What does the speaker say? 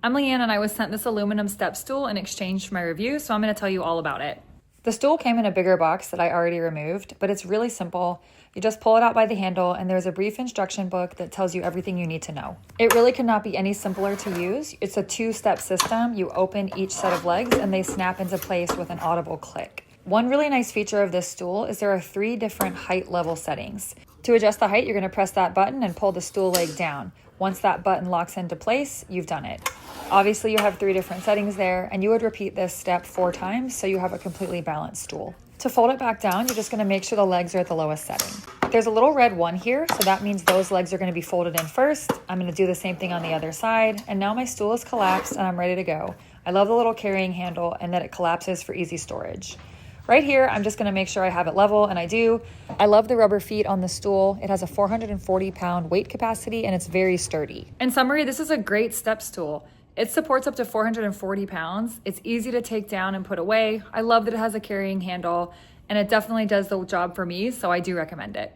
I'm Leanne and I was sent this aluminum step stool in exchange for my review, so I'm going to tell you all about it. The stool came in a bigger box that I already removed, but it's really simple. You just pull it out by the handle and there's a brief instruction book that tells you everything you need to know. It really could not be any simpler to use. It's a two-step system. You open each set of legs and they snap into place with an audible click. One really nice feature of this stool is there are 3 different height level settings. To adjust the height, you're going to press that button and pull the stool leg down. Once that button locks into place, you've done it. Obviously, you have 3 different settings there, and you would repeat this step 4 times so you have a completely balanced stool. To fold it back down, you're just going to make sure the legs are at the lowest setting. There's a little red 1 here, so that means those legs are going to be folded in first. I'm going to do the same thing on the other side, and now my stool is collapsed and I'm ready to go. I love the little carrying handle and that it collapses for easy storage. Right here, I'm just gonna make sure I have it level, and I do. I love the rubber feet on the stool. It has a 440-pound weight capacity, and it's very sturdy. In summary, this is a great step stool. It supports up to 440 pounds. It's easy to take down and put away. I love that it has a carrying handle, and it definitely does the job for me, so I do recommend it.